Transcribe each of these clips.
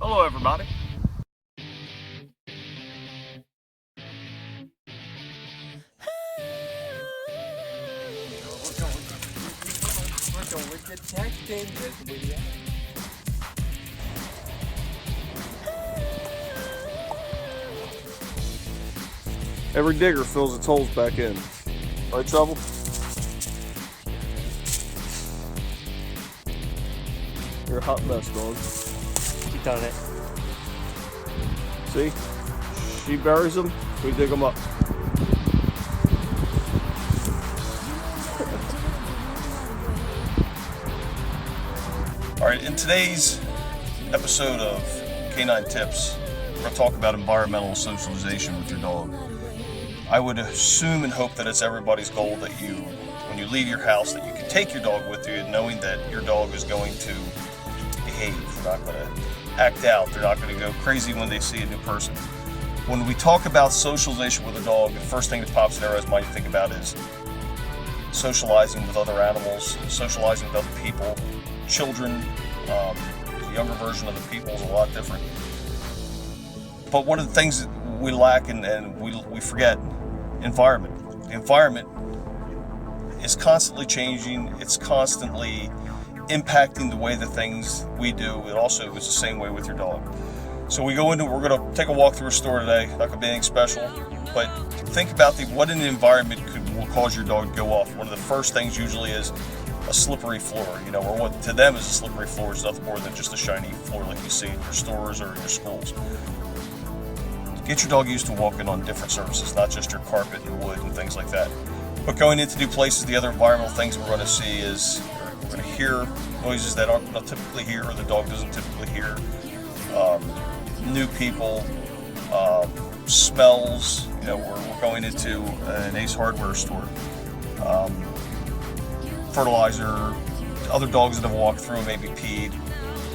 Hello, everybody. We're going detecting this video. Every digger fills its holes back in. Right, Trouble? You're a hot mess, dog. Keep done it. See? She buries them, we dig them up. Alright, in today's episode of K-9 Tips, we're going to talk about environmental socialization with your dog. I would assume and hope that it's everybody's goal that you, when you leave your house, that you can take your dog with you, knowing that your dog is going to behave. They're not going to act out. They're not going to go crazy when they see a new person. When we talk about socialization with a dog, the first thing that pops in everybody's mind you think about is socializing with other animals, socializing with other people, children. The younger version of the people is a lot different. But one of the things that we lack and we forget, environment. The environment is constantly changing. It's constantly impacting the way the things we do. It also is the same way with your dog. So we're going to take a walk through a store today. Not going to be anything special, but think about what in the environment will cause your dog to go off. One of the first things usually is a slippery floor, or what to them is a slippery floor is nothing more than just a shiny floor like you see in your stores or in your schools. Get your dog used to walking on different surfaces, not just your carpet and wood and things like that. But going into new places, the other environmental things we're going to see is we're going to hear noises that aren't going to typically hear or the dog doesn't typically hear. New people, smells. We're going into an Ace Hardware store. Fertilizer, other dogs that have walked through and maybe peed.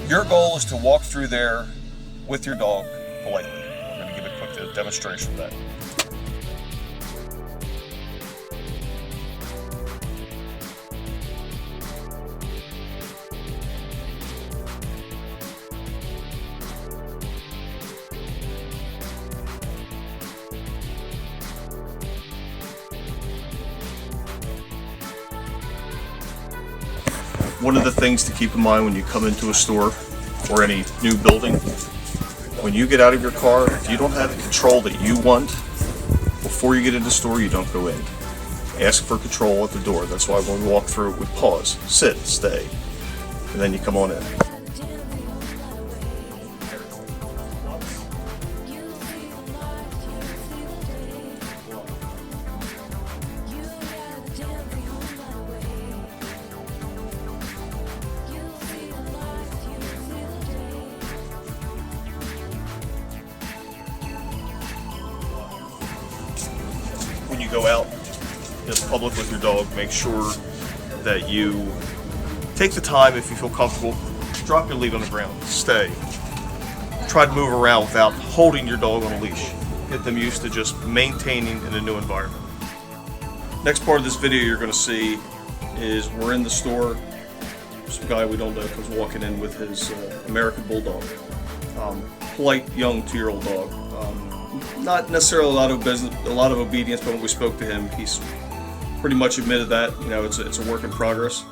Your goal is to walk through there with your dog politely. I'm going to give a quick demonstration of that. One of the things to keep in mind when you come into a store or any new building, when you get out of your car, if you don't have the control that you want, before you get into the store, you don't go in. Ask for control at the door. That's why when we walk through, we pause, sit, stay, and then you come on in. When you go out in public with your dog, make sure that you take the time, if you feel comfortable, drop your lead on the ground, stay. Try to move around without holding your dog on a leash. Get them used to just maintaining in a new environment. Next part of this video you're going to see is we're in the store. Some guy we don't know comes walking in with his American Bulldog. Polite, young 2-year-old dog. Not necessarily a lot of obedience, but when we spoke to him, he's pretty much admitted that it's a work in progress.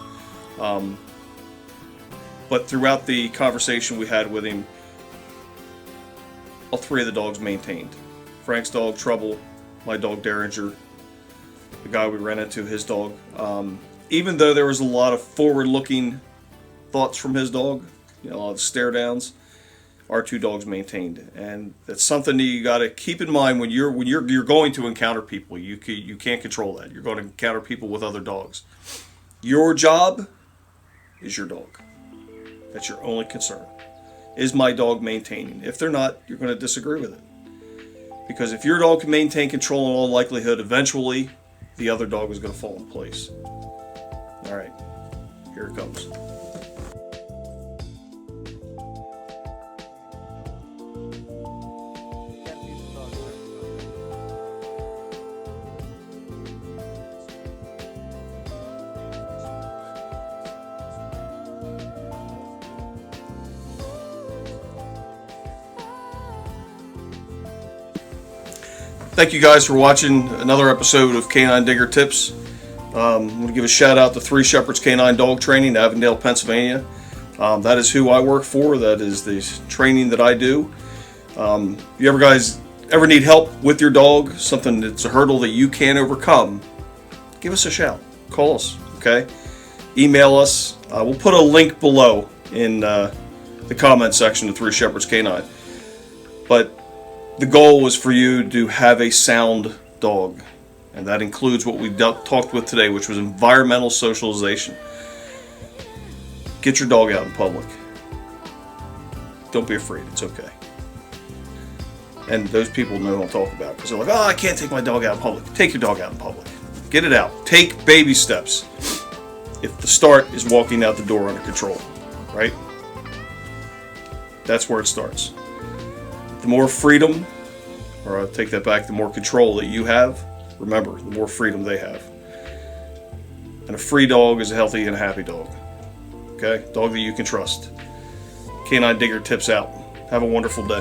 But throughout the conversation we had with him, all three of the dogs maintained. Frank's dog, Trouble, my dog, Derringer, the guy we ran into, his dog. Even though there was a lot of forward-looking thoughts from his dog, a lot of stare downs, our two dogs maintained, and that's something that you got to keep in mind when you're going to encounter people. You can't control that. You're going to encounter people with other dogs. Your job is your dog. That's your only concern. Is my dog maintaining? If they're not, you're going to disagree with it. Because if your dog can maintain control, in all likelihood, eventually the other dog is going to fall in place. All right, here it comes. thank you guys for watching another episode of K-9 Digger Tips. I'm going to give a shout out to 3 Shepherds K-9 Dog Training, Avondale, Pennsylvania. That is who I work for. That is the training that I do. If you guys ever need help with your dog, something that's a hurdle that you can't overcome, give us a shout. Call us, okay? Email us. We'll put a link below in the comment section to 3 Shepherds K-9. But the goal was for you to have a sound dog. And that includes what we talked with today, which was environmental socialization. Get your dog out in public. Don't be afraid. It's okay. And those people know what I'm talking about. Because they're like, oh, I can't take my dog out in public. Take your dog out in public. Get it out. Take baby steps. If the start is walking out the door under control, right? That's where it starts. The more freedom, or I'll take that back, the more control that you have, remember, the more freedom they have. And a free dog is a healthy and a happy dog. Okay? Dog that you can trust. K-9 Digger Tips out. Have a wonderful day.